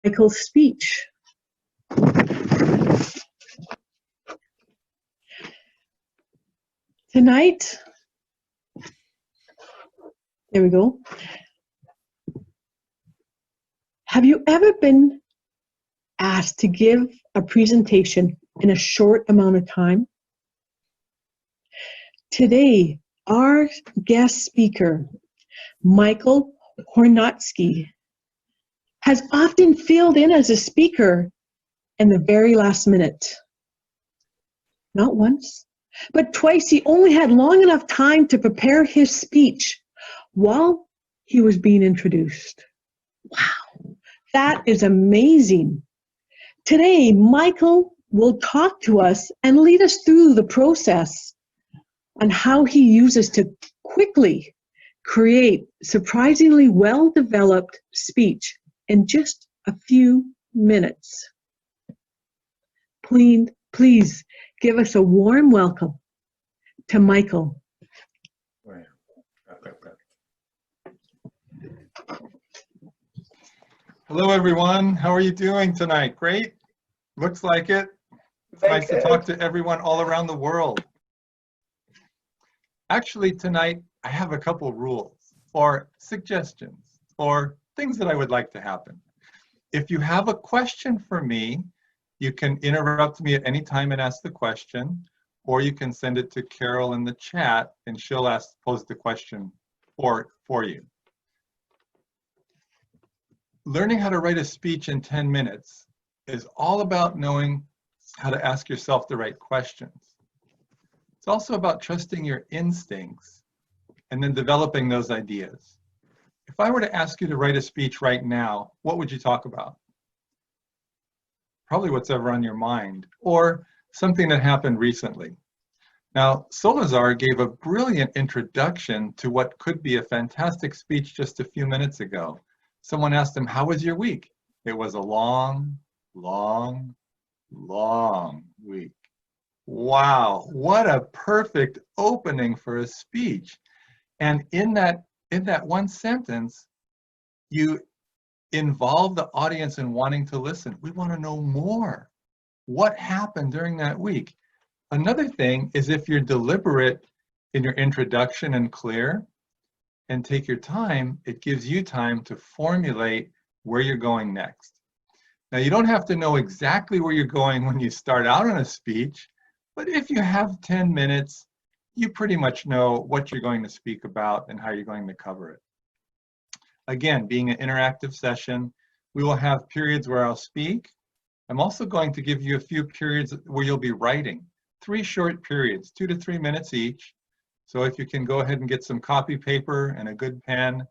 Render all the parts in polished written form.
Michael's speech. Tonight, there we go. Have you ever been asked to give a presentation in a short amount of time? Today, our guest speaker, Michael Hornotsky, has often filled in as a speaker in the very last minute. Not once, but twice he only had long enough time to prepare his speech while he was being introduced. Wow, that is amazing. Today, Michael will talk to us and lead us through the process on how he uses to quickly create surprisingly well-developed speech in just a few minutes. Please give us a warm welcome to Michael. Hello, everyone. How are you doing tonight? Great? Looks like it. It's nice to talk to everyone all around the world. Actually, tonight, I have a couple rules or suggestions or things that I would like to happen. If you have a question for me, you can interrupt me at any time and ask the question, or you can send it to Carol in the chat and she'll pose the question for you. Learning how to write a speech in 10 minutes is all about knowing how to ask yourself the right questions. It's also about trusting your instincts and then developing those ideas. If I were to ask you to write a speech right now, what would you talk about? Probably what's ever on your mind, or something that happened recently. Now, Solazar gave a brilliant introduction to what could be a fantastic speech just a few minutes ago. Someone asked him, how was your week? It was a long, long, long week. Wow, what a perfect opening for a speech. And in that one sentence, you involve the audience in wanting to listen. We want to know more. What happened during that week? Another thing is if you're deliberate in your introduction and clear and take your time, it gives you time to formulate where you're going next. Now, you don't have to know exactly where you're going when you start out on a speech, but if you have 10 minutes, you pretty much know what you're going to speak about and how you're going to cover it. Again, being an interactive session, we will have periods where I'll speak. I'm also going to give you a few periods where you'll be writing. 3 short periods, 2 to 3 minutes each. So if you can go ahead and get some copy paper and a good pen,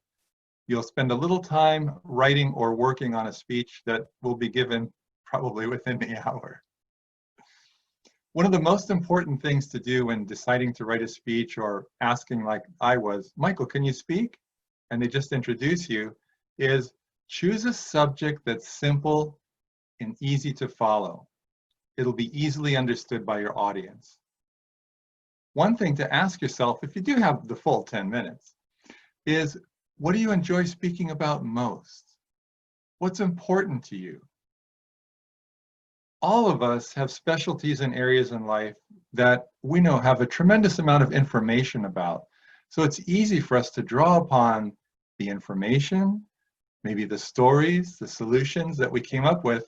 you'll spend a little time writing or working on a speech that will be given probably within the hour. One of the most important things to do when deciding to write a speech or asking like I was, Michael, can you speak? And they just introduce you, is choose a subject that's simple and easy to follow. It'll be easily understood by your audience. One thing to ask yourself, if you do have the full 10 minutes, is what do you enjoy speaking about most? What's important to you? All of us have specialties in areas in life that we know have a tremendous amount of information about. So it's easy for us to draw upon the information, maybe the stories, the solutions that we came up with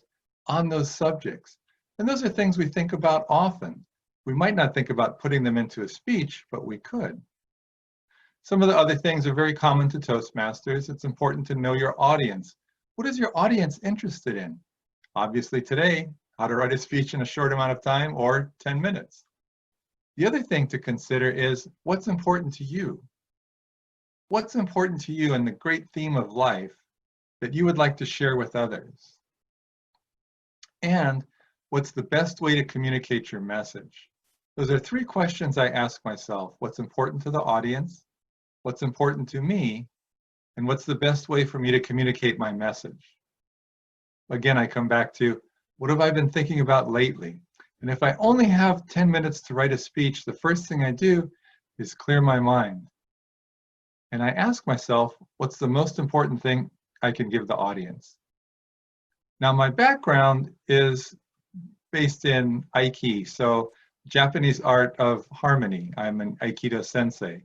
on those subjects. And those are things we think about often. We might not think about putting them into a speech, but we could. Some of the other things are very common to Toastmasters. It's important to know your audience. What is your audience interested in? Obviously today, how to write a speech in a short amount of time or 10 minutes. The other thing to consider is what's important to you. What's important to you in the great theme of life that you would like to share with others? And what's the best way to communicate your message? Those are 3 questions I ask myself. What's important to the audience? What's important to me? And what's the best way for me to communicate my message? Again, I come back to what have I been thinking about lately? And if I only have 10 minutes to write a speech, the first thing I do is clear my mind. And I ask myself, what's the most important thing I can give the audience? Now, my background is based in Aiki, so Japanese art of harmony. I'm an Aikido sensei.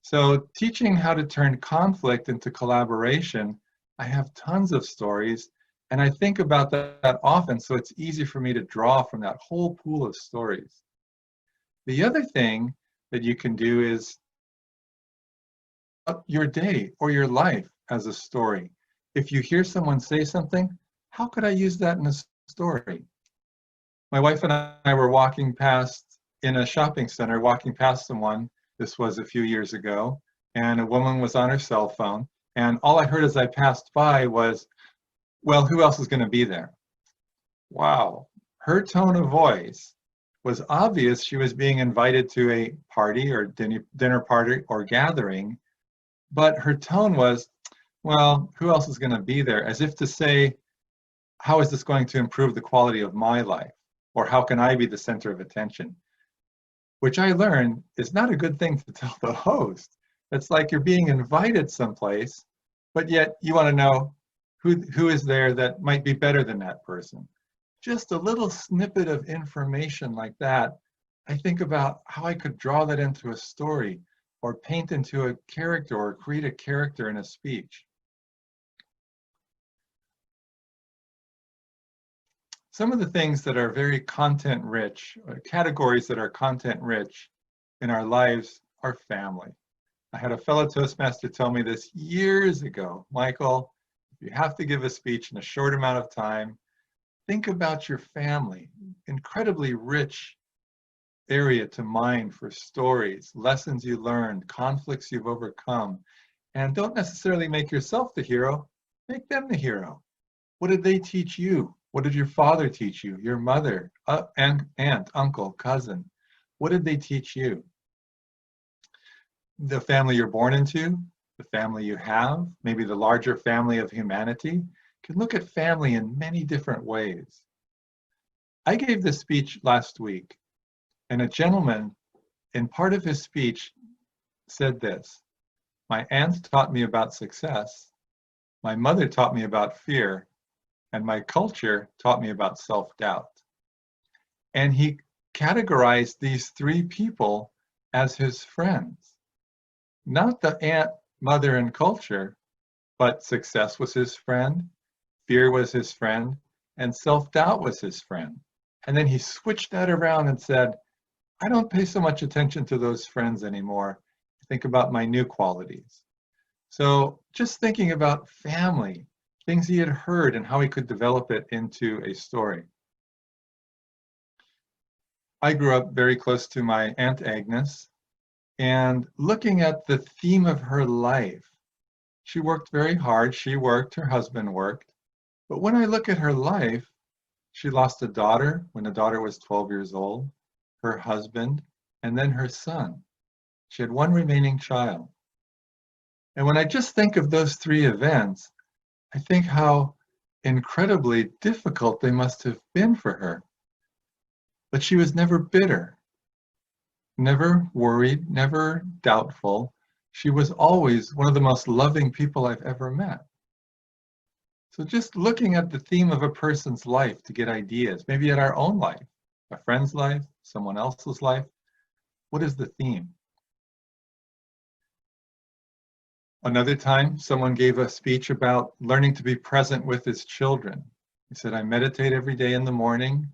So teaching how to turn conflict into collaboration, I have tons of stories, and I think about that often, so it's easy for me to draw from that whole pool of stories. The other thing that you can do is your day or your life as a story. If you hear someone say something, how could I use that in a story? My wife and I were walking past in a shopping center, walking past someone. This was a few years ago, and a woman was on her cell phone. And all I heard as I passed by was, well, who else is going to be there? Wow. Her tone of voice was obvious she was being invited to a party or dinner party or gathering, but her tone was, well, who else is going to be there? As if to say, how is this going to improve the quality of my life? Or how can I be the center of attention? Which I learned is not a good thing to tell the host. It's like you're being invited someplace, but yet you want to know who is there that might be better than that person. Just a little snippet of information like that, I think about how I could draw that into a story or paint into a character or create a character in a speech. Some of the things that are very content rich, categories that are content rich in our lives are family. I had a fellow Toastmaster tell me this years ago, Michael, if you have to give a speech in a short amount of time, think about your family. Incredibly rich area to mine for stories, lessons you learned, conflicts you've overcome. And don't necessarily make yourself the hero, make them the hero. What did they teach you? What did your father teach you? Your mother, aunt, uncle, cousin? What did they teach you? The family you're born into, the family you have, maybe the larger family of humanity. You can look at family in many different ways. I gave this speech last week, and a gentleman, in part of his speech, said this: my aunt taught me about success, my mother taught me about fear, and my culture taught me about self-doubt. And he categorized these three people as his friends. Not the aunt, mother, and culture, but success was his friend, fear was his friend, and self-doubt was his friend. And then he switched that around and said, I don't pay so much attention to those friends anymore. I think about my new qualities. So just thinking about family, things he had heard and how he could develop it into a story. I grew up very close to my Aunt Agnes, and looking at the theme of her life, she worked very hard. She worked, her husband worked. But when I look at her life, she lost a daughter when the daughter was 12 years old, her husband, and then her son. She had one remaining child. And when I just think of those three events, I think how incredibly difficult they must have been for her. But she was never bitter, never worried, never doubtful. She was always one of the most loving people I've ever met. So just looking at the theme of a person's life to get ideas, maybe at our own life, a friend's life, someone else's life, what is the theme? Another time, someone gave a speech about learning to be present with his children. He said, I meditate every day in the morning,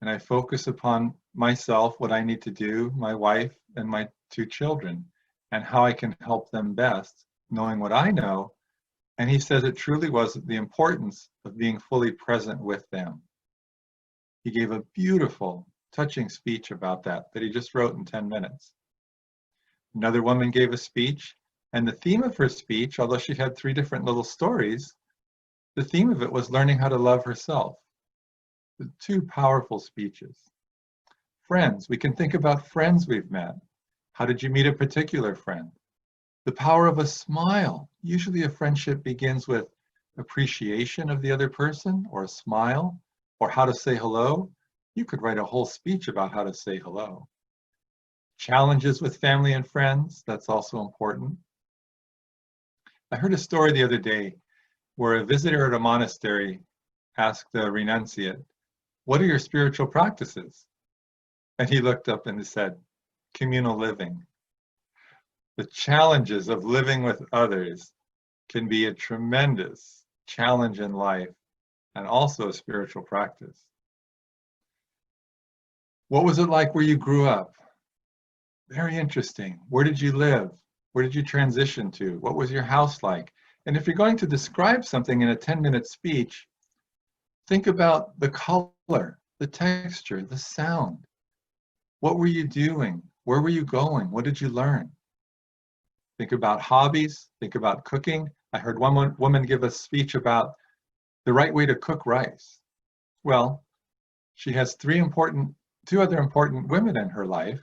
and I focus upon myself, what I need to do, my wife, and my two children, and how I can help them best, knowing what I know. And he says it truly was the importance of being fully present with them. He gave a beautiful, touching speech about that he just wrote in 10 minutes. Another woman gave a speech, and the theme of her speech, although she had three different little stories, the theme of it was learning how to love herself. The two powerful speeches. Friends, we can think about friends we've met. How did you meet a particular friend? The power of a smile. Usually a friendship begins with appreciation of the other person, or a smile, or how to say hello. You could write a whole speech about how to say hello. Challenges with family and friends, that's also important. I heard a story the other day where a visitor at a monastery asked the renunciate, "What are your spiritual practices?" And he looked up and said, "Communal living." The challenges of living with others can be a tremendous challenge in life and also a spiritual practice. What was it like where you grew up? Very interesting. Where did you live? Where did you transition to? What was your house like? And if you're going to describe something in a 10-minute speech, think about the color, the texture, the sound. What were you doing? Where were you going? What did you learn? Think about hobbies. Think about cooking. I heard one woman give a speech about the right way to cook rice. Well, she has two other important women in her life,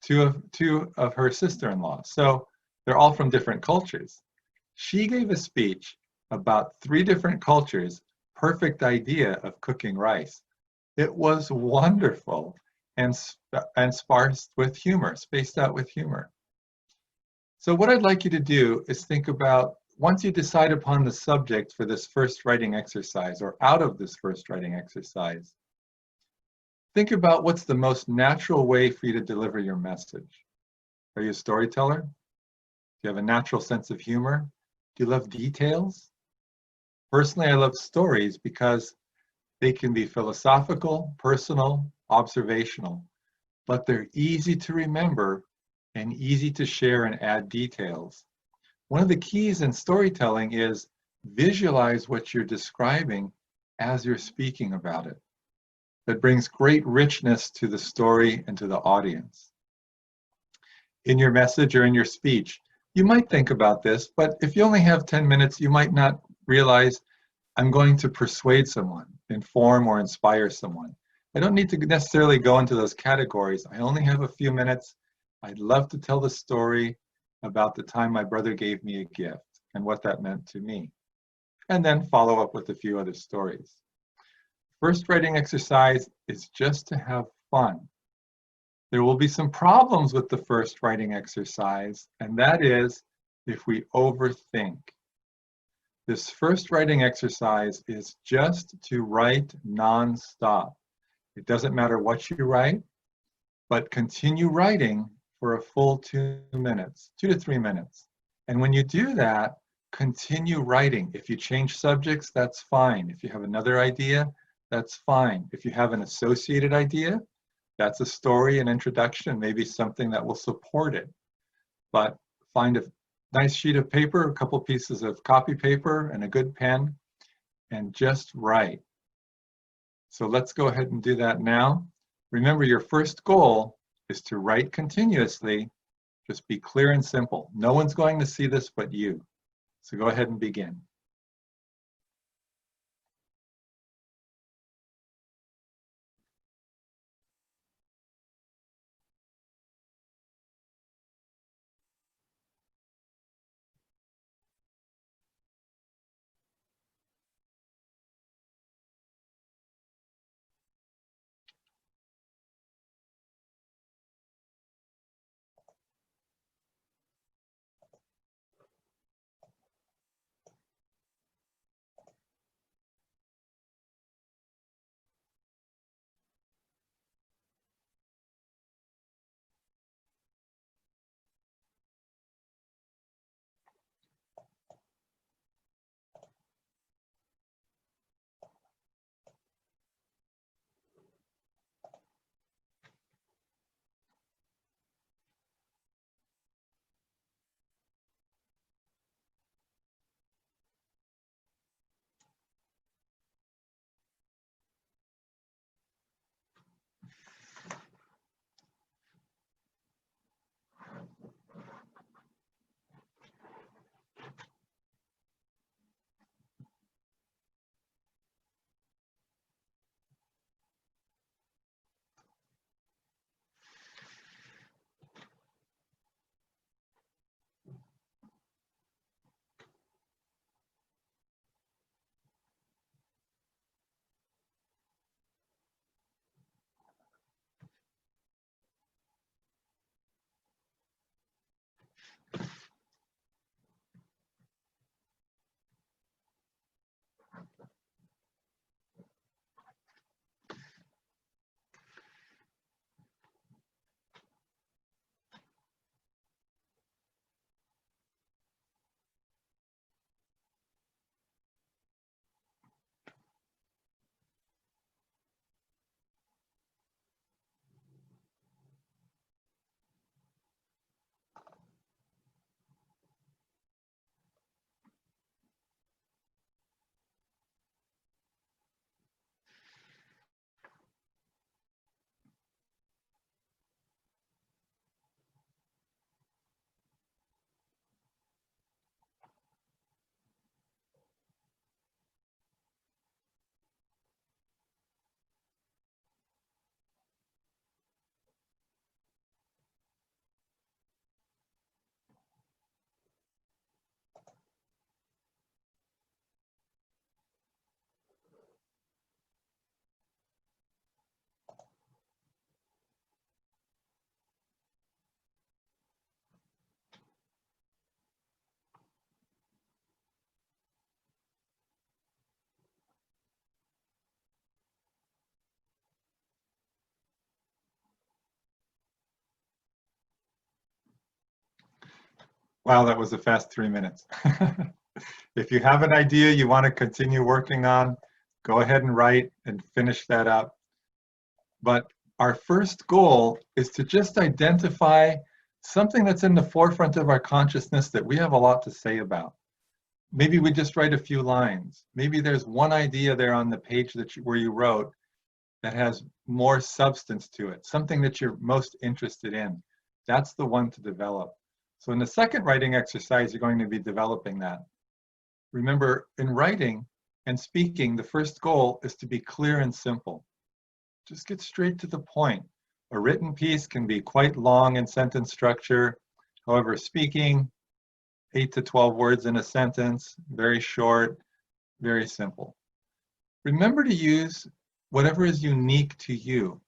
two of her sister-in-laws. So they're all from different cultures. She gave a speech about 3 different cultures' perfect idea of cooking rice. It was wonderful and sparse with humor, spaced out with humor. So what I'd like you to do is think about, once you decide upon the subject for this first writing exercise, or out of this first writing exercise, think about what's the most natural way for you to deliver your message. Are you a storyteller? Do you have a natural sense of humor? Do you love details? Personally, I love stories because they can be philosophical, personal, observational, but they're easy to remember and easy to share and add details. One of the keys in storytelling is visualize what you're describing as you're speaking about it. That brings great richness to the story and to the audience. In your message or in your speech, you might think about this, but if you only have 10 minutes, you might not realize, I'm going to persuade someone, inform or inspire someone. I don't need to necessarily go into those categories. I only have a few minutes. I'd love to tell the story about the time my brother gave me a gift and what that meant to me. And then follow up with a few other stories. First writing exercise is just to have fun. There will be some problems with the first writing exercise, and that is if we overthink. This first writing exercise is just to write non-stop. It doesn't matter what you write, but continue writing for a full 2 minutes, 2 to 3 minutes. And when you do that, continue writing. If you change subjects, that's fine. If you have another idea, that's fine. If you have an associated idea, that's a story, an introduction, maybe something that will support it. But find a nice sheet of paper, a couple pieces of copy paper, and a good pen, and just write. So let's go ahead and do that now. Remember, your first goal is to write continuously. Just be clear and simple. No one's going to see this but you. So go ahead and begin. Wow, that was a fast 3 minutes. If you have an idea you want to continue working on, go ahead and write and finish that up. But our first goal is to just identify something that's in the forefront of our consciousness that we have a lot to say about. Maybe we just write a few lines. Maybe there's one idea there on the page where you wrote that has more substance to it, something that you're most interested in. That's the one to develop. So in the second writing exercise, you're going to be developing that. Remember, in writing and speaking, the first goal is to be clear and simple. Just get straight to the point. A written piece can be quite long in sentence structure. However, speaking, 8 to 12 words in a sentence, very short, very simple. Remember to use whatever is unique to you.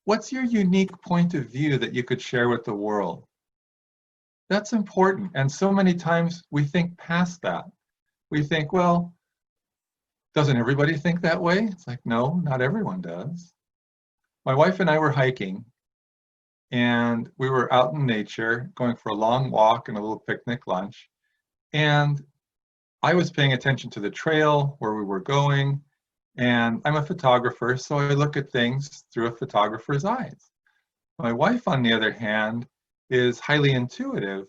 What's your unique point of view that you could share with the world? That's important. And so many times we think past that. We think, well, doesn't everybody think that way? It's like, no, not everyone does. My wife and I were hiking, and we were out in nature, going for a long walk and a little picnic lunch. And I was paying attention to the trail, where we were going, and I'm a photographer, so I look at things through a photographer's eyes. My wife, on the other hand, is highly intuitive,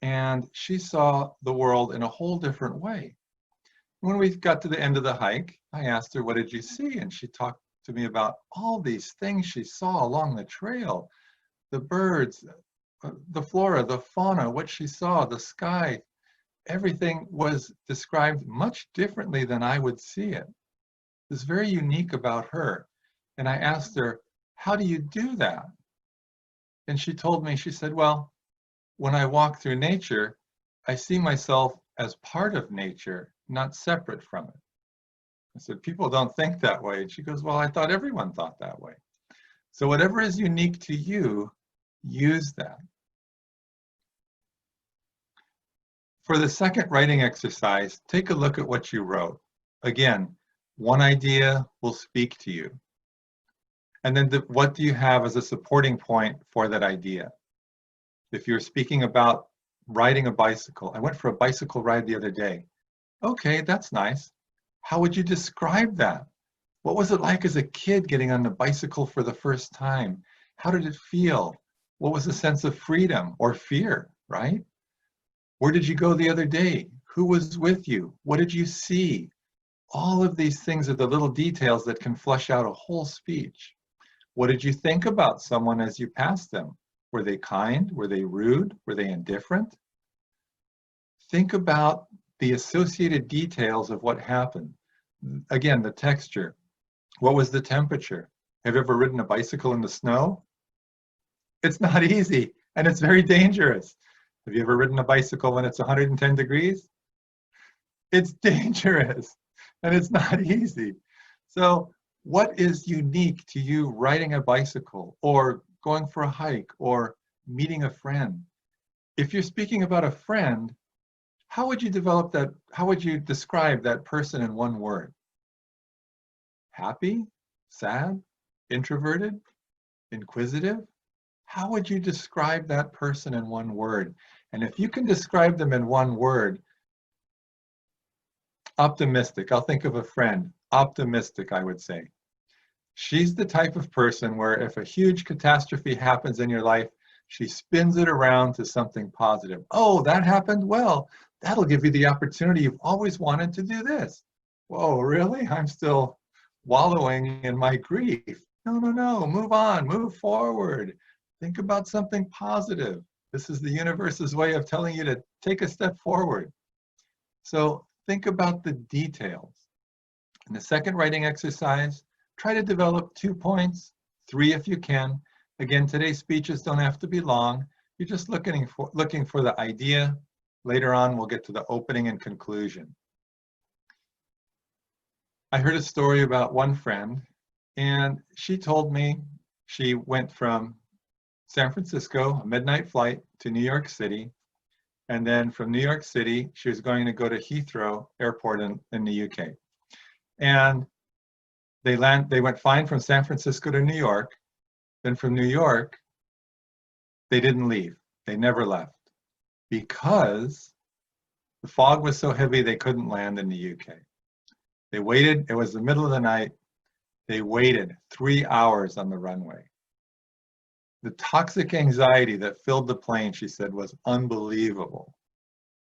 and she saw the world in a whole different way. When we got to the end of the hike, I asked her, what did you see? And she talked to me about all these things she saw along the trail, the birds, the flora, the fauna, what she saw, the sky. Everything was described much differently than I would see it. It's very unique about her. And I asked her, how do you do that? And she told me, she said, well, when I walk through nature, I see myself as part of nature, not separate from it. I said, people don't think that way. And she goes, well, I thought everyone thought that way. So whatever is unique to you, use that. For the second writing exercise, take a look at what you wrote. Again, one idea will speak to you. And then what do you have as a supporting point for that idea? If you're speaking about riding a bicycle, I went for a bicycle ride the other day. Okay, that's nice. How would you describe that? What was it like as a kid getting on the bicycle for the first time? How did it feel? What was the sense of freedom or fear, right? Where did you go the other day? Who was with you? What did you see? All of these things are the little details that can flesh out a whole speech. What did you think about someone as you passed them? Were they kind? Were they rude? Were they indifferent? Think about the associated details of what happened. Again, the texture. What was the temperature? Have you ever ridden a bicycle in the snow? It's not easy, and it's very dangerous. Have you ever ridden a bicycle when it's 110 degrees? It's dangerous, and it's not easy. So what is unique to you riding a bicycle or going for a hike or meeting a friend? If you're speaking about a friend, how would you develop that? How would you describe that person in one word? Happy, sad, introverted, inquisitive? How would you describe that person in one word? And if you can describe them in one word, optimistic. I'll think of a friend. Optimistic, I would say. She's the type of person where if a huge catastrophe happens in your life, she spins it around to something positive. Oh, that happened? Well, that'll give you the opportunity. You've always wanted to do this. Whoa, really? I'm still wallowing in my grief. No, no, no. Move on. Move forward. Think about something positive. This is the universe's way of telling you to take a step forward. So think about the details. In the second writing exercise, try to develop 2 points, 3 if you can. Again, today's speeches don't have to be long. You're just looking for the idea. Later on, we'll get to the opening and conclusion. I heard a story about one friend, and she told me she went from San Francisco, a midnight flight, to New York City. And then from New York City, she was going to go to Heathrow Airport in the UK. And they went fine from San Francisco to New York. Then from New York, they didn't leave. They never left because the fog was so heavy they couldn't land in the UK. They waited, it was the middle of the night, they waited 3 hours on the runway. The toxic anxiety that filled the plane, she said, was unbelievable.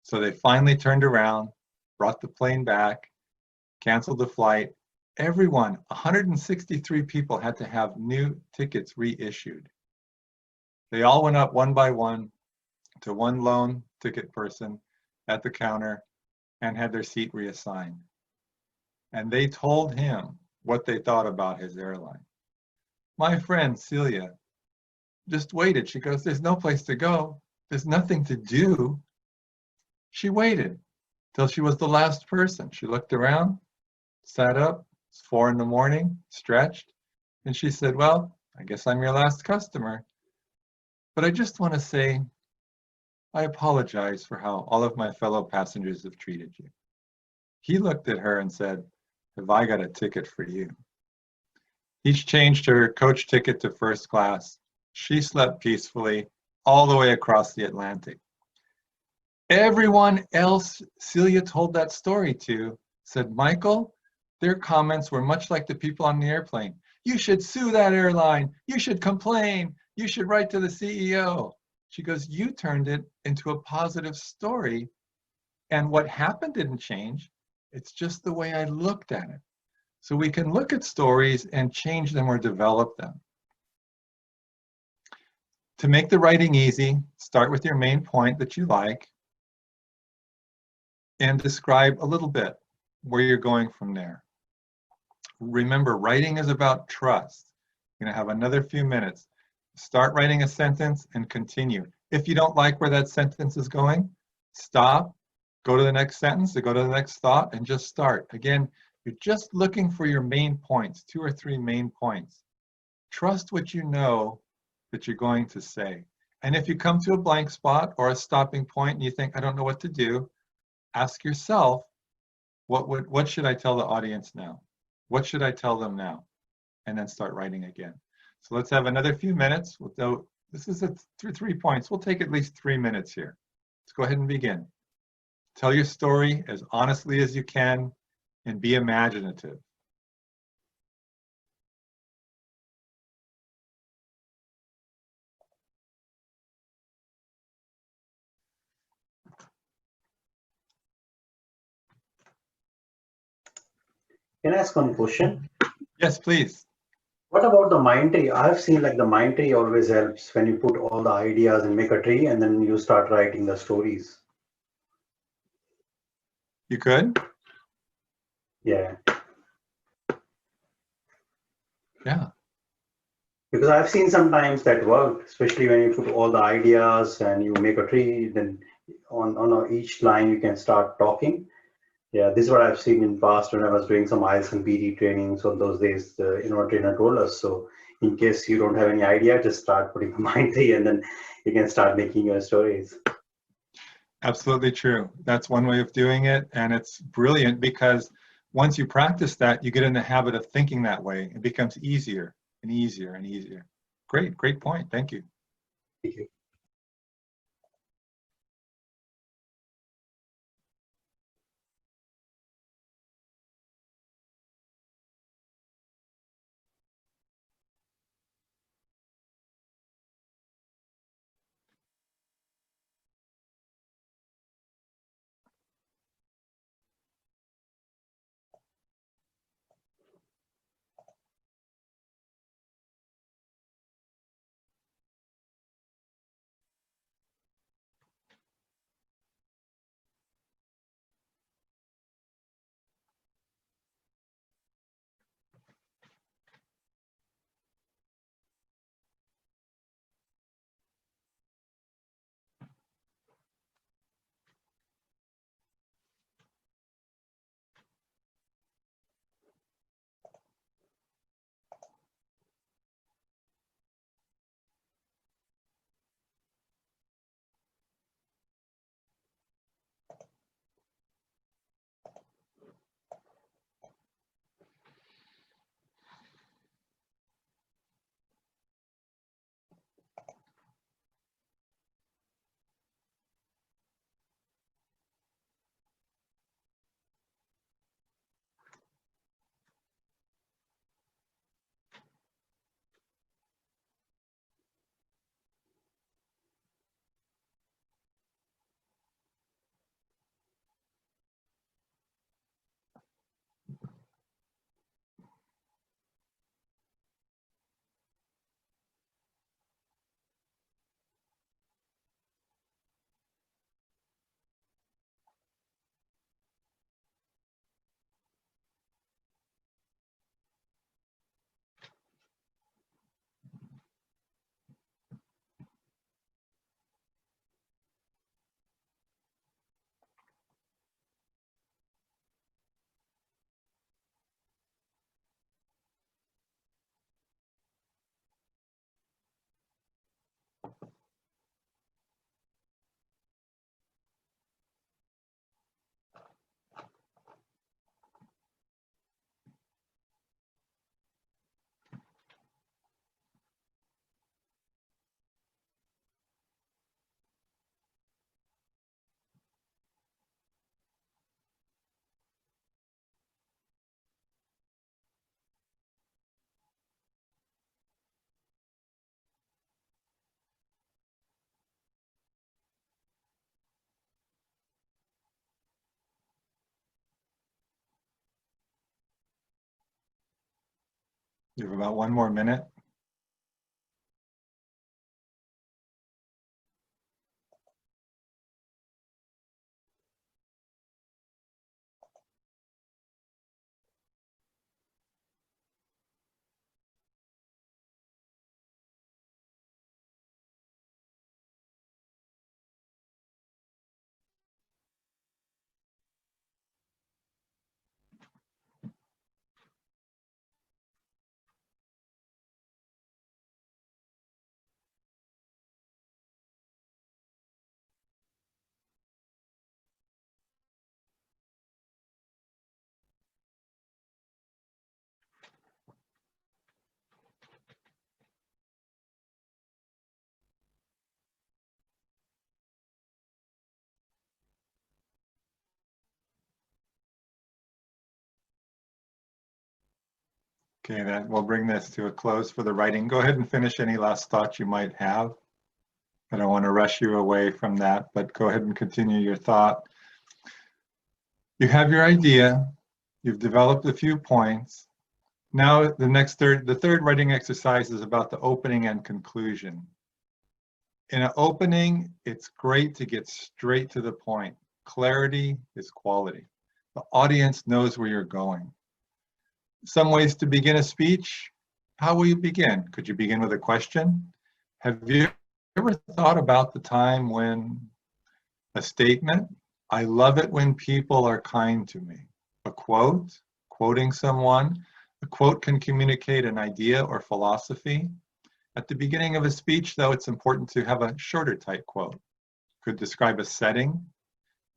So they finally turned around, brought the plane back, canceled the flight. Everyone, 163 people, had to have new tickets reissued. They all went up one by one to one lone ticket person at the counter and had their seat reassigned. And they told him what they thought about his airline. My friend Celia just waited. She goes, there's no place to go. There's nothing to do. She waited till she was the last person. She looked around, sat up, it's 4 in the morning, stretched, and she said, well, I guess I'm your last customer. But I just want to say, I apologize for how all of my fellow passengers have treated you. He looked at her and said, have I got a ticket for you? He changed her coach ticket to first class. She slept peacefully all the way across the Atlantic. Everyone else Celia told that story to said, Michael, their comments were much like the people on the airplane. You should sue that airline. You should complain. You should write to the CEO. She goes, you turned it into a positive story. And what happened didn't change. It's just the way I looked at it. So we can look at stories and change them or develop them. To make the writing easy, start with your main point that you like and describe a little bit where you're going from there. Remember, writing is about trust. You're going to have another few minutes. Start writing a sentence and continue. If you don't like where that sentence is going, stop, go to the next sentence, or go to the next thought, and just start. Again, you're just looking for your main points, 2 or 3 main points. Trust what you know that you're going to say. And if you come to a blank spot or a stopping point and you think, I don't know what to do, ask yourself, what should I tell the audience now? What should I tell them now? And then start writing again. So let's have another few minutes. This is 3 points. We'll take at least 3 minutes here. Let's go ahead and begin. Tell your story as honestly as you can and be imaginative. Can I ask one question? Yes, please. What about the mind tree? I've seen like the mind tree always helps when you put all the ideas and make a tree and then you start writing the stories. You could? Yeah. Yeah. Because I've seen sometimes that work, especially when you put all the ideas and you make a tree, then on each line you can start talking. Yeah, this is what I've seen in past when I was doing some IELTS and BD trainings on those days. The trainer told us, so in case you don't have any idea, just start putting a mind tree and then you can start making your stories. Absolutely true. That's one way of doing it, and it's brilliant because once you practice that, you get in the habit of thinking that way. It becomes easier and easier and easier. Great point. Thank you. Thank you. You have about 1 more minute. Okay, that we'll bring this to a close for the writing. Go ahead and finish any last thoughts you might have. I don't want to rush you away from that, but go ahead and continue your thought. You have your idea. You've developed a few points. Now the third writing exercise is about the opening and conclusion. In an opening, it's great to get straight to the point. Clarity is quality. The audience knows where you're going. Some ways to begin a speech. How will you begin? Could you begin with a question? Have you ever thought about the time when a statement? I love it when people are kind to me. A quote, quoting someone. A quote can communicate an idea or philosophy. At the beginning of a speech, though, it's important to have a shorter type quote. Could describe a setting.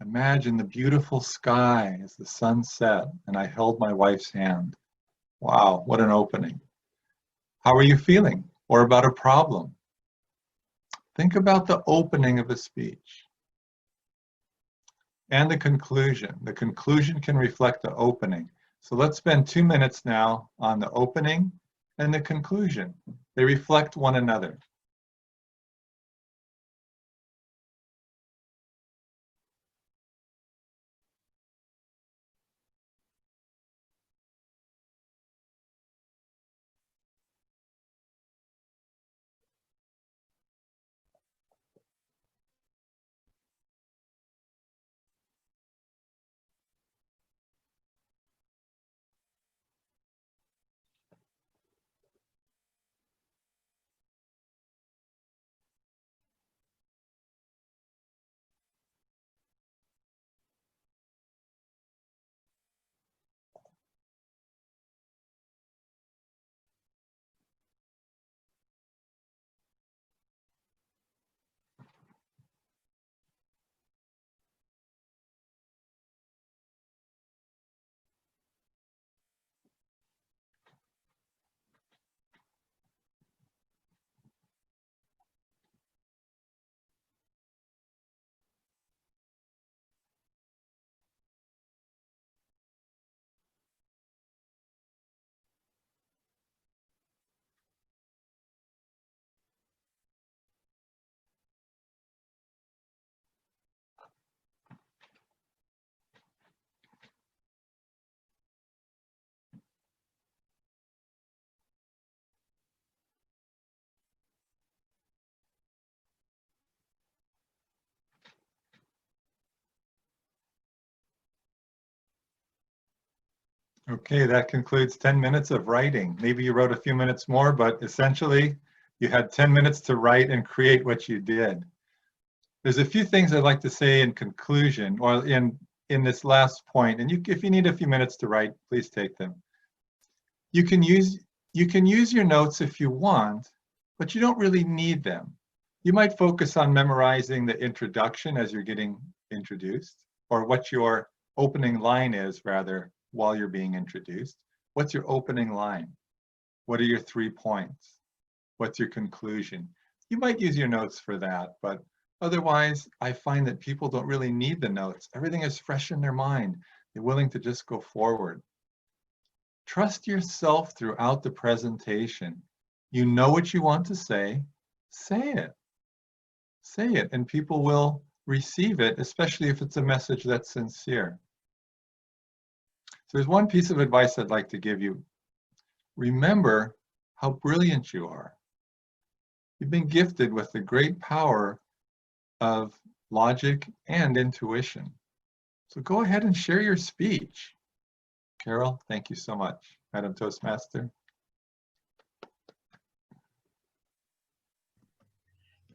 Imagine the beautiful sky as the sun set and I held my wife's hand. Wow, what an opening. How are you feeling? Or about a problem? Think about the opening of a speech. And the conclusion. The conclusion can reflect the opening. So let's spend 2 minutes now on the opening and the conclusion. They reflect one another. Okay, that concludes 10 minutes of writing. Maybe you wrote a few minutes more, but essentially you had 10 minutes to write and create what you did. There's a few things I'd like to say in conclusion or in this last point, and if you need a few minutes to write, please take them. You can use your notes if you want, but you don't really need them. You might focus on memorizing the introduction as you're getting introduced, or what your opening line is, rather, while you're being introduced. What's your opening line? What are your 3 points? What's your conclusion? You might use your notes for that, but otherwise, I find that people don't really need the notes. Everything is fresh in their mind. They're willing to just go forward. Trust yourself throughout the presentation. You know what you want to say it. Say it, and people will receive it, especially if it's a message that's sincere. So there's one piece of advice I'd like to give you. remember how brilliant you are. You've been gifted with the great power of logic and intuition. So go ahead and share your speech. Carol, thank you so much. Madam Toastmaster.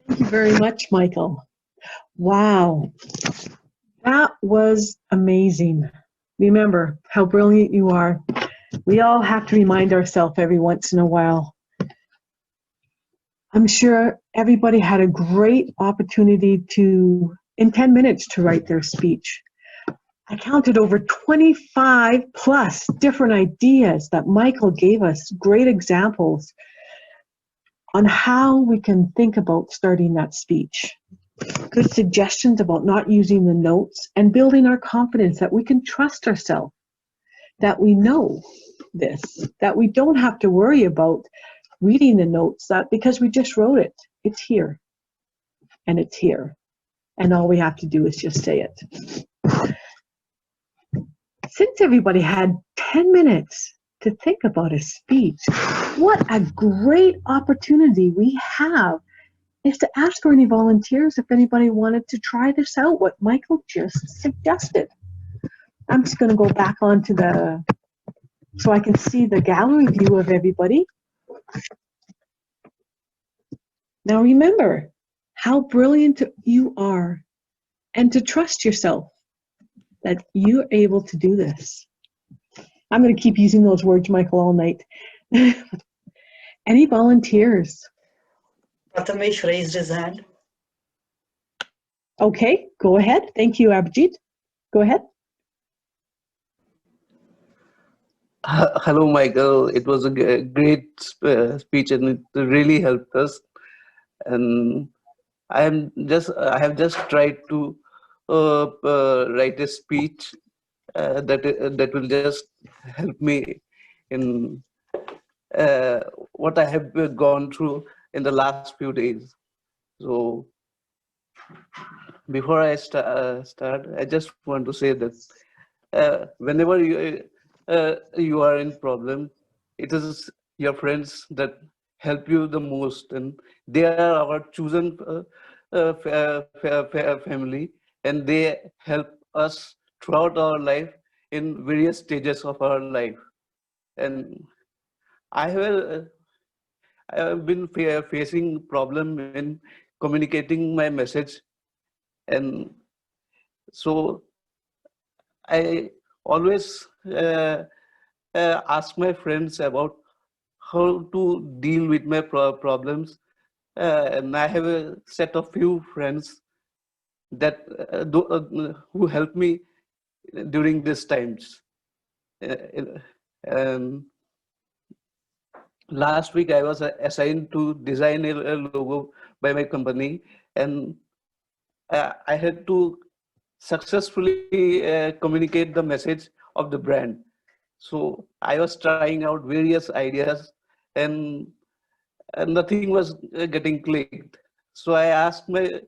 Thank you very much, Michael. Wow, that was amazing. Remember how brilliant you are. We all have to remind ourselves every once in a while. I'm sure everybody had a great opportunity to, in 10 minutes, to write their speech. I counted over 25 plus different ideas that Michael gave us, great examples on how we can think about starting that speech. Good suggestions about not using the notes and building our confidence that we can trust ourselves, that we know this, that we don't have to worry about reading the notes, that because we just wrote it, it's here and it's here. And all we have to do is just say it. Since everybody had 10 minutes to think about a speech, what a great opportunity we have is to ask for any volunteers if anybody wanted to try this out, what Michael just suggested. I'm just going to go back onto the, so I can see the gallery view of everybody. Now remember how brilliant you are and to trust yourself that you're able to do this. I'm going to keep using those words, Michael, all night. Any volunteers? Prathamesh raised his hand. Okay, go ahead. Thank you, Abhijit. Go ahead. Hello, Michael. It was a great speech, and it really helped us. And I have just tried to write a speech that will just help me in what I have gone through in the last few days. So before I start, I just want to say that whenever you are in problem, it is your friends that help you the most, and they are our chosen family, and they help us throughout our life in various stages of our life. And I have been facing problem in communicating my message, and so I always ask my friends about how to deal with my problems, and I have a set of few friends that who help me during these times. Last week I was assigned to design a logo by my company, and I had to successfully communicate the message of the brand. So I was trying out various ideas, and nothing was getting clicked. So I asked my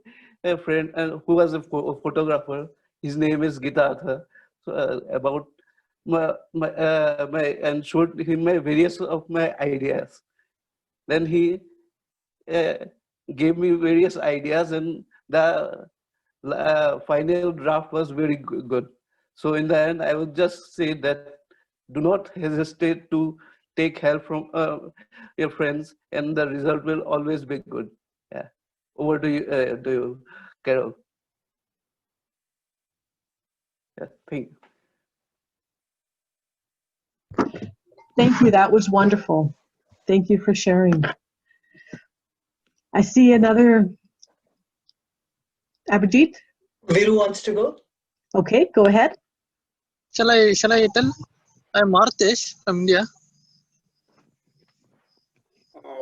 friend who was a photographer, his name is Gitartha, so, about and showed him my various of my ideas. Then he gave me various ideas, and the final draft was very good. So in the end, I would just say that do not hesitate to take help from your friends, and the result will always be good. Yeah. Over to you, Carol. Yeah, thank you. Thank you. That was wonderful. Thank you for sharing. I see another. Abhijit? Viru wants to go. Okay, go ahead. Shall I tell? I'm Martesh from India.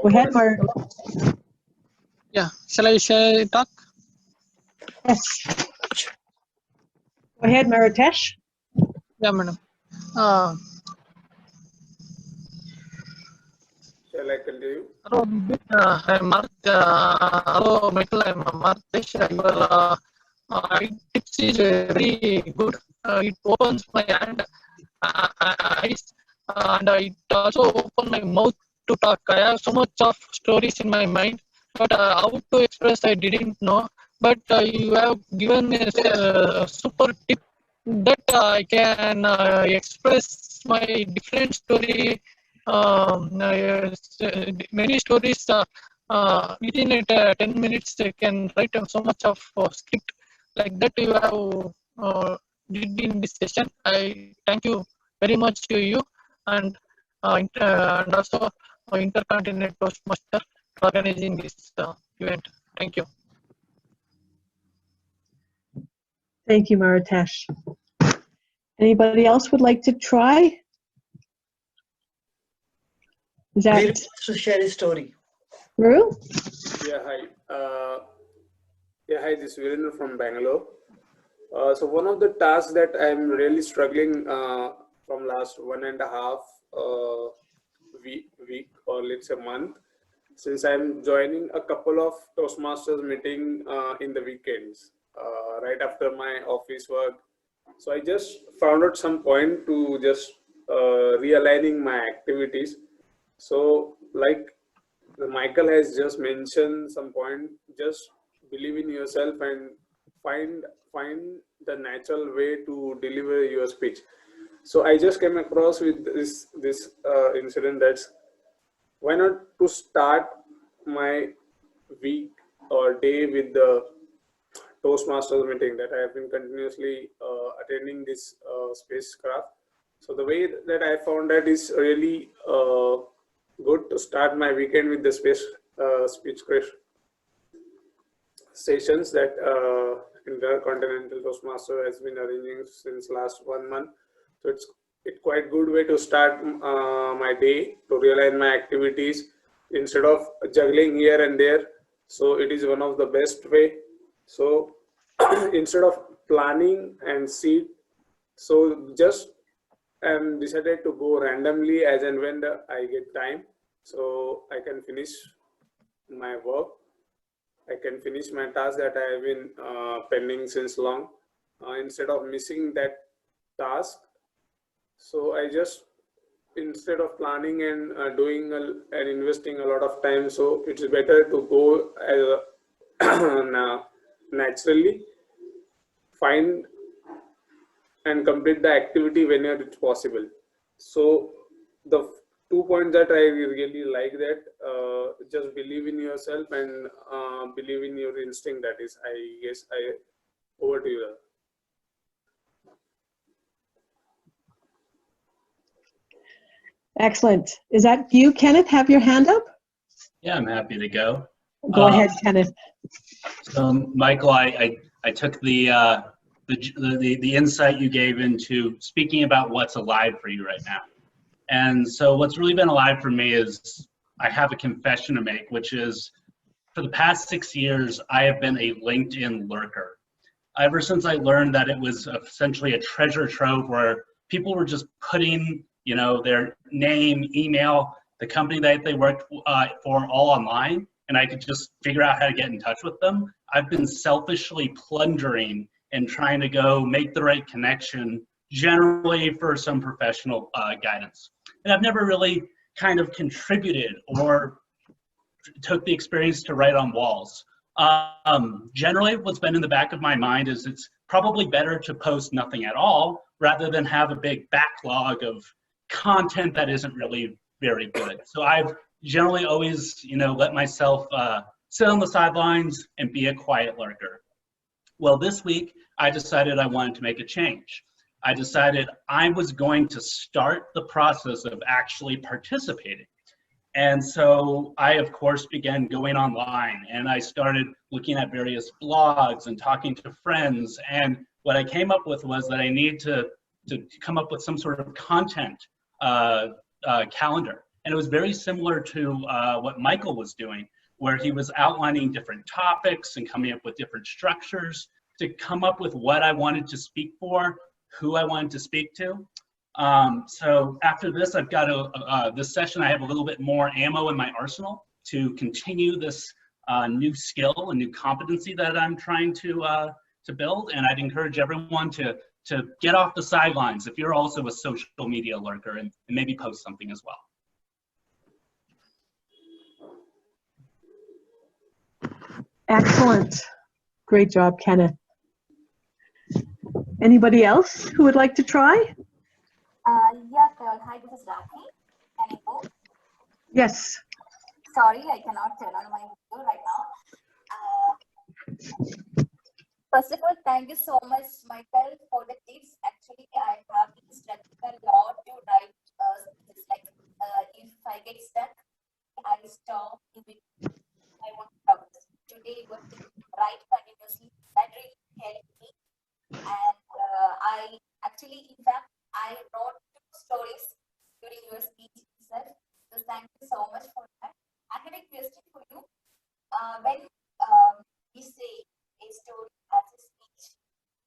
Go ahead, Mark. Yeah. Shall I talk? Yes. Go ahead, Maritesh. Yeah, madam. Shall I continue? Hello, I'm Mark. Hello, Michael. I'm Martesh. Your tips is very good. It opens my eyes and it also opened my mouth to talk. I have so much of stories in my mind, but how to express I didn't know. But you have given me a super tip that I can express my different story, many stories within 10 minutes. I can write so much of script like that you have did in this session. I thank you very much to you and and also Intercontinental Toastmaster for organizing this event. Thank you. Thank you, Maritesh. Anybody else would like to try? Is Veeru that wants to share his story. Rue? Yeah, hi. Hi, this is Virendra from Bangalore. So one of the tasks that I'm really struggling from last 1.5 week or let's say month, since I'm joining a couple of Toastmasters meeting in the weekends, right after my office work. So I just found out some point to just realigning my activities. So like Michael has just mentioned some point, just believe in yourself and find the natural way to deliver your speech. So I just came across with this incident, that's why not to start my week or day with the Toastmasters meeting that I have been continuously attending this spacecraft. So the way that I found that is really good to start my weekend with the speechcraft sessions that Intercontinental Toastmaster has been arranging since last 1 month. So it's quite good way to start my day, to realign my activities instead of juggling here and there. So it is one of the best way. So instead of planning and see, so just decided to go randomly as and when I get time, so I can finish my work. I can finish my task that I have been pending since long, instead of missing that task. So I just, instead of planning and doing and investing a lot of time, so it's better to go naturally, find and complete the activity whenever it's possible. So the 2 points that I really like, that just believe in yourself and believe in your instinct. That is, I guess, over to you. Excellent. Is that you, Kenneth? Have your hand up? Yeah, I'm happy to go. Go ahead, Kenneth. So, Michael, I took the insight you gave into speaking about what's alive for you right now. And so what's really been alive for me is I have a confession to make, which is for the past 6 years, I have been a LinkedIn lurker. Ever since I learned that it was essentially a treasure trove where people were just putting, their name, email, the company that they worked for all online, and I could just figure out how to get in touch with them. I've been selfishly plundering and trying to go make the right connection, generally for some professional guidance. And I've never really kind of contributed or took the experience to write on walls. Generally, what's been in the back of my mind is it's probably better to post nothing at all rather than have a big backlog of content that isn't really very good. So I've generally always, let myself sit on the sidelines and be a quiet lurker. Well, this week, I decided I wanted to make a change. I decided I was going to start the process of actually participating. And so I, of course, began going online, and I started looking at various blogs and talking to friends. And what I came up with was that I need to come up with some sort of content calendar. And it was very similar to what Michael was doing, where he was outlining different topics and coming up with different structures to come up with what I wanted to speak for, who I wanted to speak to. So after this, I've got this session, I have a little bit more ammo in my arsenal to continue this new skill and new competency that I'm trying to build. And I'd encourage everyone to to get off the sidelines if you're also a social media lurker and maybe post something as well. Excellent. Great job, Kenneth. Anybody else who would like to try? Yeah, Carol. Hi, this is Rakhi. Can I go? Yes. Sorry, I cannot turn on my video right now. First of all, thank you so much, Michael, for the tips. Actually, I have been struggling a lot to write speeches. Like, if I get stuck, I stop. I want to progress. Today, what to write continuously, that really helped me. And I actually, in fact, I wrote 2 stories during your speech itself. So thank you so much for that. I had a question for you. When we say a story as a speech,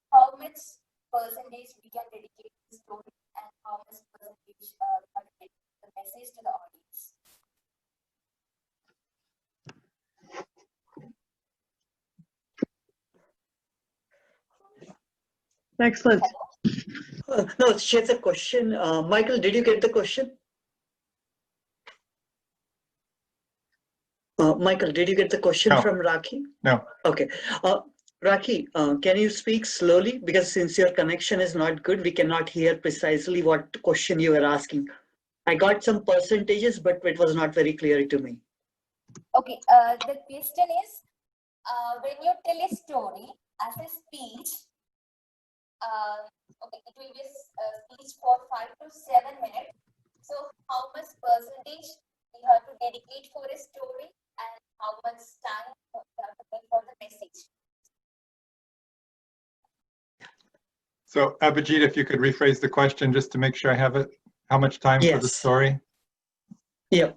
how much percentage we can dedicate to the story and how much percentage we can dedicate the message to the audience? Excellent. No, she has a question. Michael, did you get the question? Michael, did you get the question No. from Rakhi? No. Okay. Rakhi, can you speak slowly? Because since your connection is not good, we cannot hear precisely what question you were asking. I got some percentages, but it was not very clear to me. Okay, the question is, when you tell a story as a speech, okay, it will be a speech for 5 to 7 minutes. So how much percentage we have to dedicate for a story and how much time we have to make for the message? So Abhijit, if you could rephrase the question just to make sure I have it. How much time for the Yes. story? Yeah.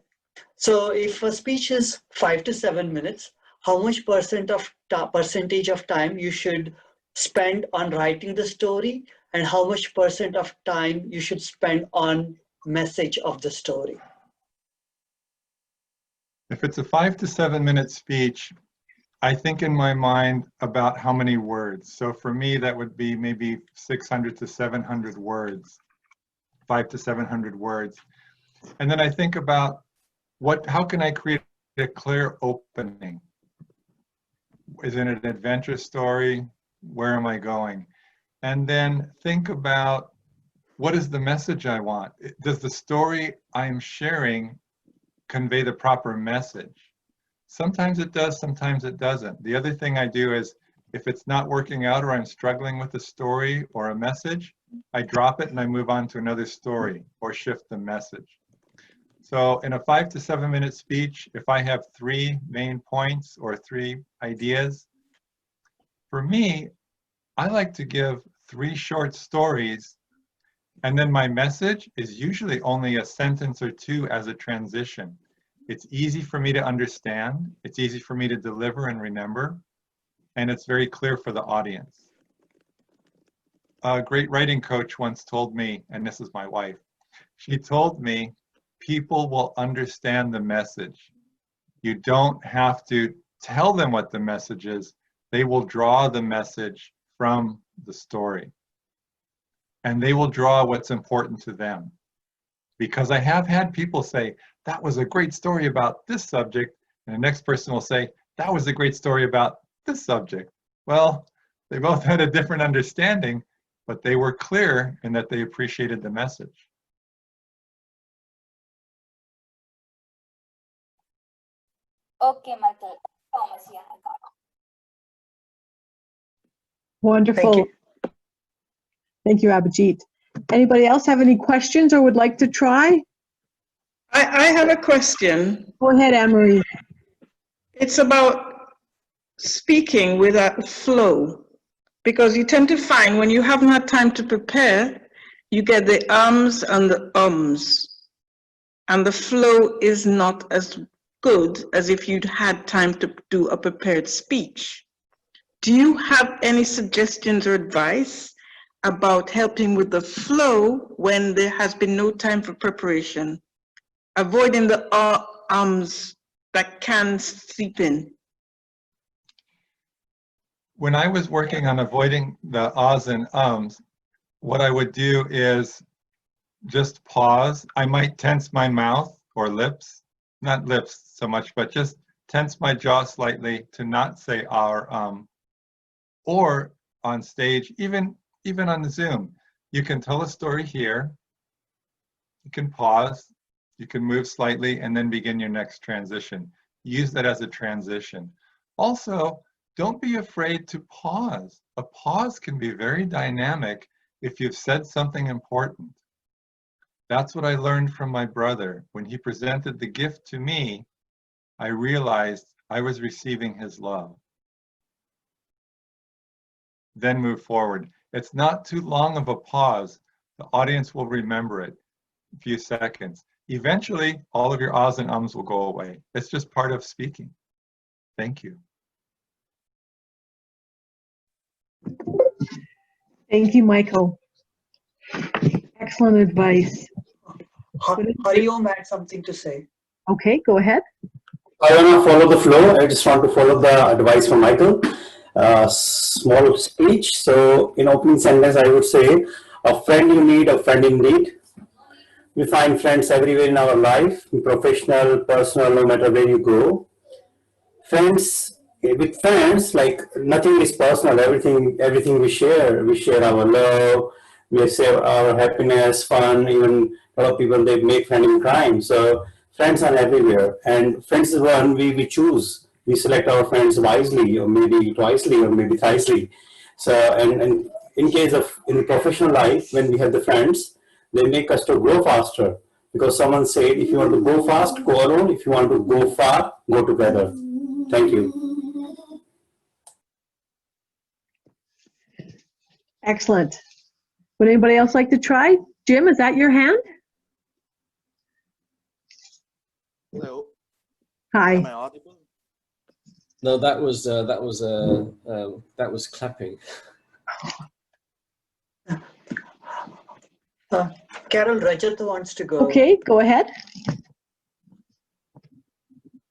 So if a speech is 5 to 7 minutes, how much percentage of time you should spend on writing the story and how much percent of time you should spend on message of the story? If it's a 5 to 7 minute speech, I think in my mind about how many words. So for me, that would be maybe 600 to 700 words, 5 to 700 words. And then I think about how can I create a clear opening? Is it an adventure story? Where am I going? And then think about what is the message I want? Does the story I'm sharing convey the proper message? Sometimes it does, sometimes it doesn't. The other thing I do is if it's not working out or I'm struggling with a story or a message, I drop it and I move on to another story or shift the message. So in a 5 to 7 minute speech, if I have 3 main points or 3 ideas, for me, I like to give 3 short stories, and then my message is usually only a sentence or 2 as a transition. It's easy for me to understand, it's easy for me to deliver and remember, and it's very clear for the audience. A great writing coach once told me, and this is my wife, she told me, people will understand the message. You don't have to tell them what the message is, they will draw the message from the story. And they will draw what's important to them. Because I have had people say, that was a great story about this subject, and the next person will say, that was a great story about this subject. Well, they both had a different understanding, but they were clear in that they appreciated the message. Okay, Michael. Thomas, yeah, I got it. Wonderful. Thank you. Thank you, Abhijit. Anybody else have any questions or would like to try? I have a question. Go ahead, Anne-Marie. It's about speaking with a flow, because you tend to find when you haven't had time to prepare, you get the ums and the ums, and the flow is not as good as if you'd had time to do a prepared speech. Do you have any suggestions or advice about helping with the flow when there has been no time for preparation? Avoiding the ums that can seep in. When I was working on avoiding the ahs and ums, what I would do is just pause. I might tense my mouth or lips, not lips so much, but just tense my jaw slightly to not say our, or on stage, even on the Zoom. You can tell a story here, you can pause, you can move slightly, and then begin your next transition. Use that as a transition. Also, don't be afraid to pause. A pause can be very dynamic if you've said something important. That's what I learned from my brother. When he presented the gift to me, I realized I was receiving his love. Then move forward. It's not too long of a pause. The audience will remember it. A few seconds. Eventually, all of your ahs and ums will go away. It's just part of speaking. Thank you. Thank you, Michael. Excellent advice. Hariom had something to say. Okay, go ahead. I want to follow the flow. I just want to follow the advice from Michael. Small speech. So in opening sentence, I would say, a friend you need, a friend in need. We find friends everywhere in our life, professional, personal, no matter where you go. Friends, with friends, like nothing is personal. Everything we share our love, we share our happiness, fun. Even a lot of people, they make friends in crime. So friends are everywhere, and friends is one we choose. We select our friends wisely, or maybe twicely, or maybe thricely. So, and in case of in the professional life, when we have the friends, they make us to grow faster. Because someone said, if you want to go fast, go alone. If you want to go far, go together. Thank you. Excellent. Would anybody else like to try? Jim, is that your hand? Hello. Hi. Am I audible? No, that was clapping. Carol Rajat wants to go. Okay, go ahead.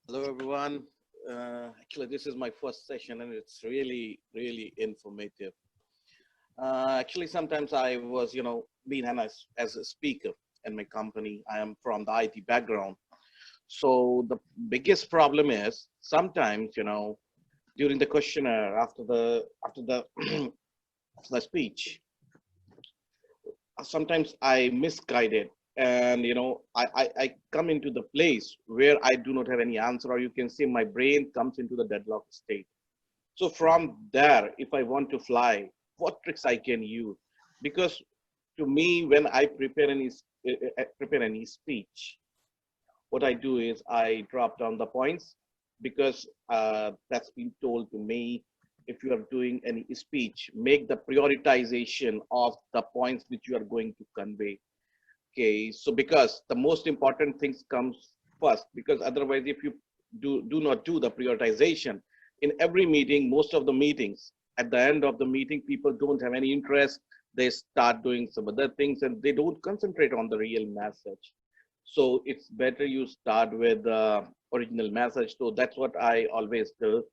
Hello, everyone. Actually, this is my first session, and it's really, really informative. Actually, sometimes I was, being as a speaker in my company. I am from the IT background. So the biggest problem is sometimes, during the questionnaire, after the the speech, sometimes I misguided, and I come into the place where I do not have any answer, or you can say my brain comes into the deadlock state. So from there, if I want to fly, what tricks I can use? Because to me, when I prepare any speech, what I do is I drop down the points, because that's been told to me. If you are doing any speech, make the prioritization of the points which you are going to convey. Okay, so because the most important things comes first, because otherwise if you do not do the prioritization, in every meeting, most of the meetings, at the end of the meeting, people don't have any interest. They start doing some other things and they don't concentrate on the real message. So it's better you start with the original message. So that's what I always do.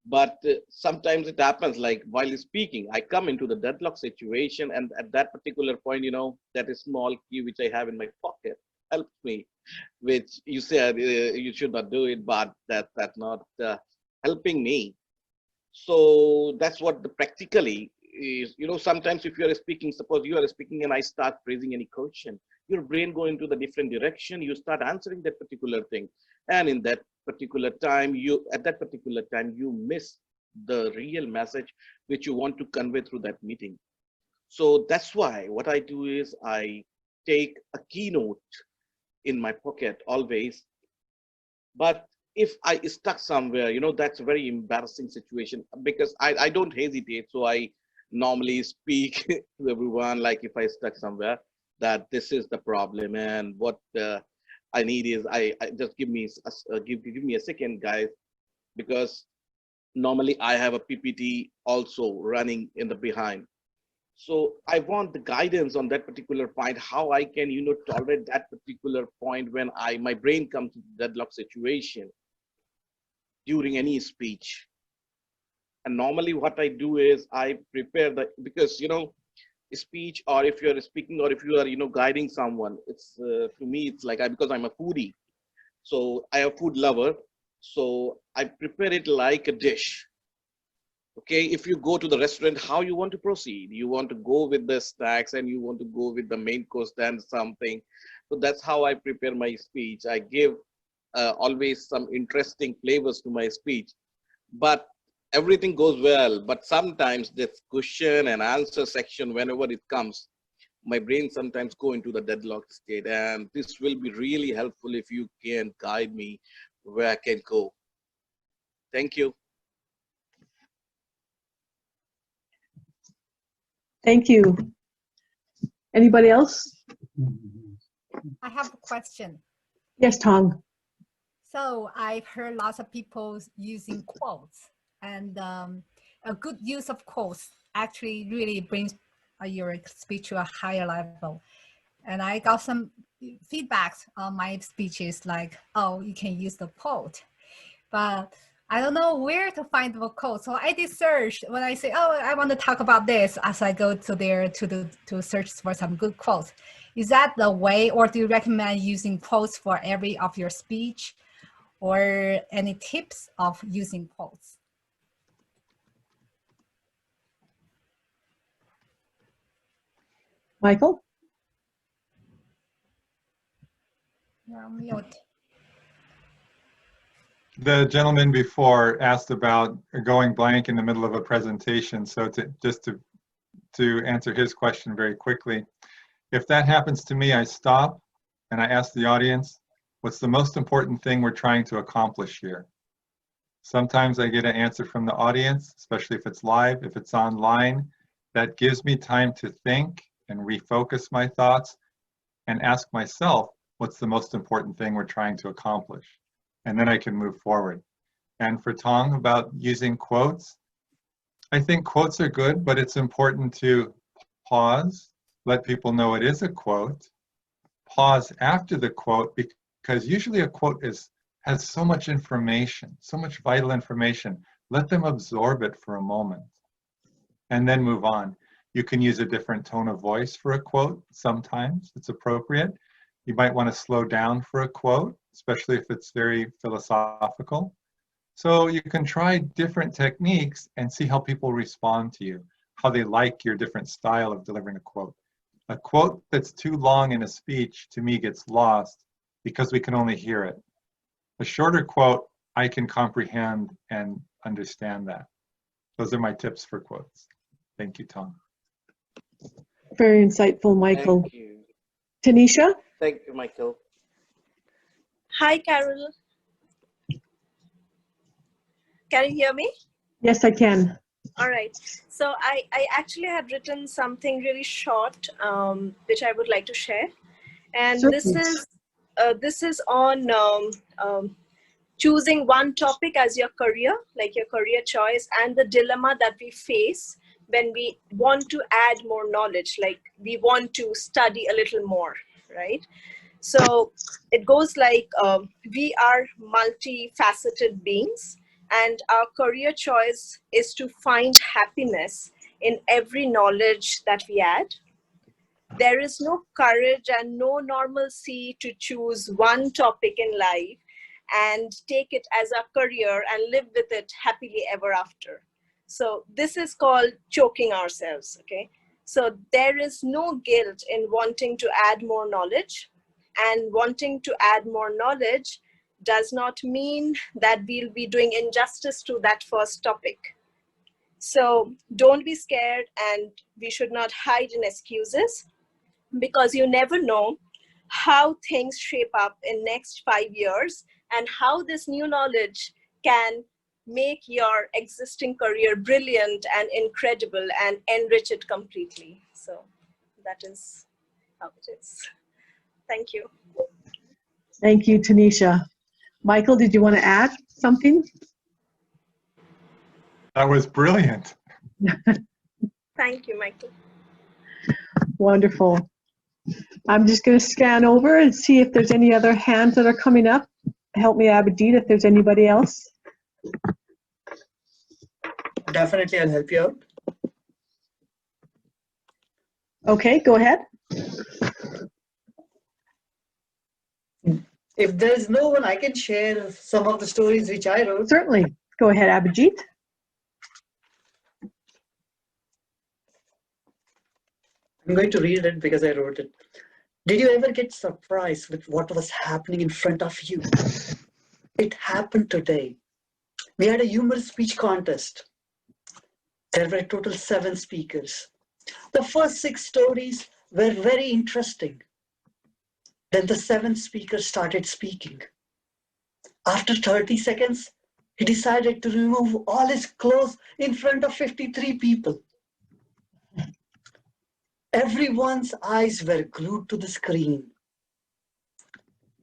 But sometimes it happens, like while speaking, I come into the deadlock situation, and at that particular point, that is small key which I have in my pocket helps me, which you said you should not do it, but that's not helping me. So that's what the practically is. Sometimes if you are speaking, suppose you are speaking and I start phrasing any question, your brain go into the different direction, you start answering that particular thing, and in that particular time, you miss the real message which you want to convey through that meeting. So that's why what I do is I take a keynote in my pocket always. But if I stuck somewhere, that's a very embarrassing situation, because I don't hesitate. So I normally speak to everyone, like if I stuck somewhere, that this is the problem, and what I need is I just give me a second, guys, because normally I have a PPT also running in the behind. So I want the guidance on that particular point, how I can tolerate that particular point when my brain comes to deadlock situation during any speech. And normally what I do is I prepare because speech, or if you're speaking, or if you are, guiding someone. It's to me, it's like because I'm a foodie, so I am a food lover. So I prepare it like a dish. Okay, if you go to the restaurant, how you want to proceed? You want to go with the snacks, and you want to go with the main course, then something. So that's how I prepare my speech. I give always some interesting flavors to my speech, but everything goes well. But sometimes this question and answer section, whenever it comes, my brain sometimes go into the deadlock state, and this will be really helpful if you can guide me where I can go. Thank you. Thank you. Anybody else? I have a question. Yes, Tong. So I've heard lots of people using quotes, and a good use of quotes actually really brings your speech to a higher level. And I got some feedbacks on my speeches like, oh, you can use the quote, but I don't know where to find the quote. So I did search when I say, oh, I want to talk about this, as I go to there to search for some good quotes. Is that the way, or do you recommend using quotes for every of your speech, or any tips of using quotes? Michael? You're on mute. The gentleman before asked about going blank in the middle of a presentation. So to answer his question very quickly, if that happens to me, I stop and I ask the audience, what's the most important thing we're trying to accomplish here? Sometimes I get an answer from the audience, especially if it's live. If it's online, that gives me time to think and refocus my thoughts and ask myself, what's the most important thing we're trying to accomplish? And then I can move forward. And for Tong, about using quotes, I think quotes are good, but it's important to pause, let people know it is a quote, pause after the quote, because usually a quote has so much information, so much vital information. Let them absorb it for a moment and then move on. You can use a different tone of voice for a quote. Sometimes it's appropriate. You might want to slow down for a quote, especially if it's very philosophical. So you can try different techniques and see how people respond to you, how they like your different style of delivering a quote. A quote that's too long in a speech, to me, gets lost because we can only hear it. A shorter quote, I can comprehend and understand that. Those are my tips for quotes. Thank you, Tom. Very insightful, Michael. Thank you. Tanisha? Thank you, Michael. Hi, Carol. Can you hear me? Yes, I can. All right. So I actually had written something really short, which I would like to share. And this is on choosing one topic as your career, like your career choice, and the dilemma that we face when we want to add more knowledge, like we want to study a little more, right? So it goes like, we are multifaceted beings, and our career choice is to find happiness in every knowledge that we add. There is no courage and no normalcy to choose one topic in life and take it as a career and live with it happily ever after. So this is called choking ourselves, okay? So there is no guilt in wanting to add more knowledge, and wanting to add more knowledge does not mean that we'll be doing injustice to that first topic. So don't be scared, and we should not hide in excuses, because you never know how things shape up in next 5 years and how this new knowledge can make your existing career brilliant and incredible and enrich it completely. So that is how it is. Thank you. Thank you, Tanisha. Michael, did you want to add something? That was brilliant. Thank you, Michael. Wonderful. I'm just going to scan over and see if there's any other hands that are coming up. Help me, Abhijit, if there's anybody else. Definitely, I'll help you out. Okay, go ahead. If there's no one, I can share some of the stories which I wrote. Certainly. Go ahead, Abhijit. I'm going to read it because I wrote it. Did you ever get surprised with what was happening in front of you? It happened today. We had a humorous speech contest. There were a total 7 speakers. The first 6 stories were very interesting. Then the 7th speaker started speaking. After 30 seconds, he decided to remove all his clothes in front of 53 people. Everyone's eyes were glued to the screen.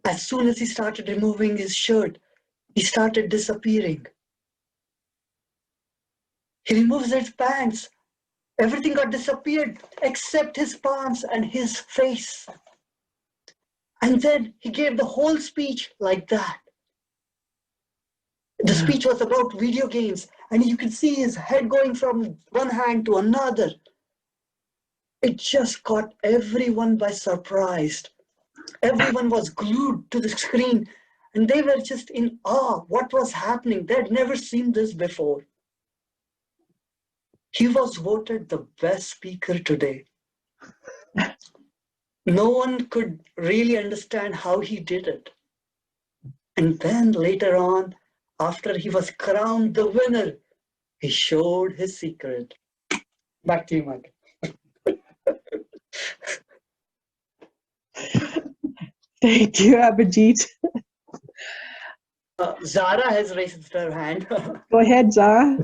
As soon as he started removing his shirt, he started disappearing. He removes his pants. Everything got disappeared except his palms and his face. And then he gave the whole speech like that. The speech was about video games, and you could see his head going from one hand to another. It just caught everyone by surprise. Everyone was glued to the screen, and they were just in awe what was happening. They had never seen this before. He was voted the best speaker today. No one could really understand how he did it. And then later on, after he was crowned the winner, he showed his secret. Back to you, Mike. Thank you, Abhijit. Zara has raised her hand. Go ahead, Zara.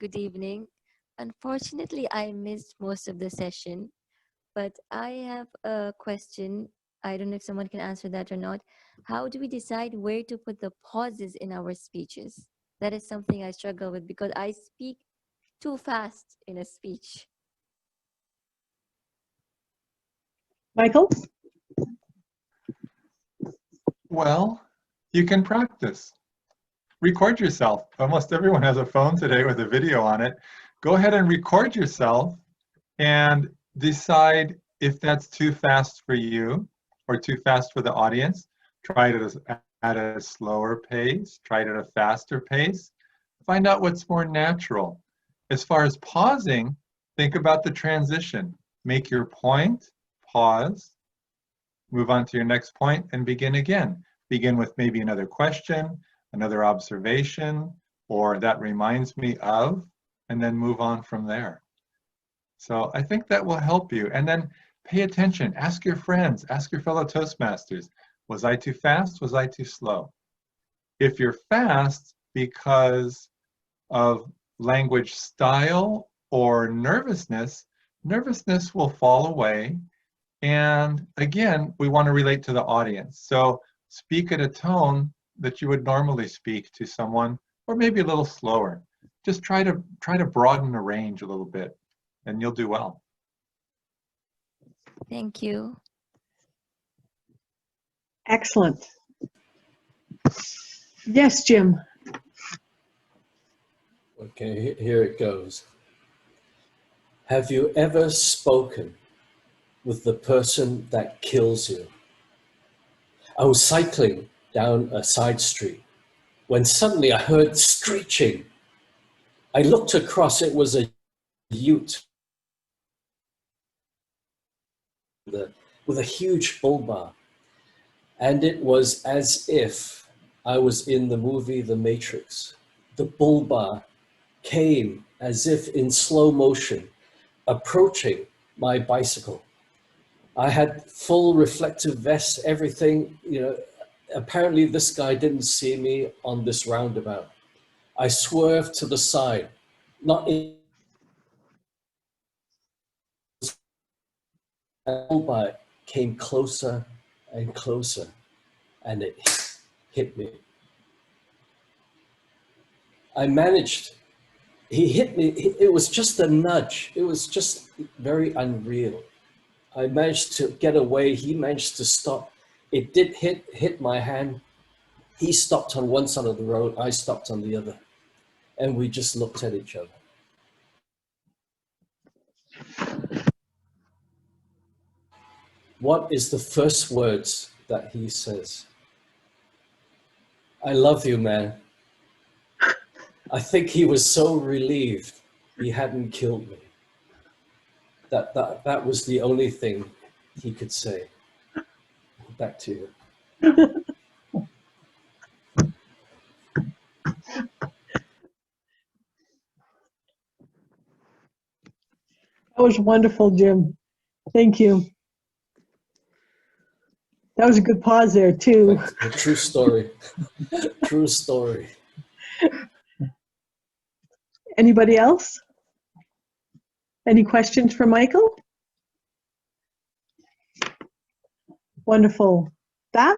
Good evening. Unfortunately, I missed most of the session, but I have a question. I don't know if someone can answer that or not. How do we decide where to put the pauses in our speeches? That is something I struggle with because I speak too fast in a speech. Michael? Well, you can practice. Record yourself. Almost everyone has a phone today with a video on it. Go ahead and record yourself and decide if that's too fast for you or too fast for the audience. Try it at a slower pace. Try it at a faster pace. Find out what's more natural. As far as pausing, think about the transition. Make your point, pause, move on to your next point, and begin again. Begin with maybe another question, another observation, or that reminds me of, and then move on from there. So I think that will help you. And then pay attention. Ask your friends, ask your fellow Toastmasters, was I too fast? Was I too slow? If you're fast because of language style or nervousness, nervousness will fall away. And again, we want to relate to the audience. So speak at a tone that you would normally speak to someone, or maybe a little slower. Just try to broaden the range a little bit, and you'll do well. Thank you. Excellent. Yes, Jim. Okay, here it goes. Have you ever spoken with the person that kills you? I was cycling down a side street when suddenly I heard screeching. I looked across, it was a ute with a huge bull bar. And it was as if I was in the movie The Matrix. The bull bar came as if in slow motion, approaching my bicycle. I had full reflective vest, everything, you know. Apparently this guy didn't see me on this roundabout. I swerved to the side, not in. The bull bar came closer and closer, and it hit me. I managed, he hit me, it was just a nudge. It was just very unreal. I managed to get away, he managed to stop. It did hit my hand. He stopped on one side of the road, I stopped on the other. And we just looked at each other. what is the first words that he says? I love you, man. I think he was so relieved he hadn't killed me. That was the only thing he could say. Back to you. That was wonderful, Jim. Thank you. That was a good pause there, too. A true story. True story. Anybody else? Any questions for Michael? Wonderful.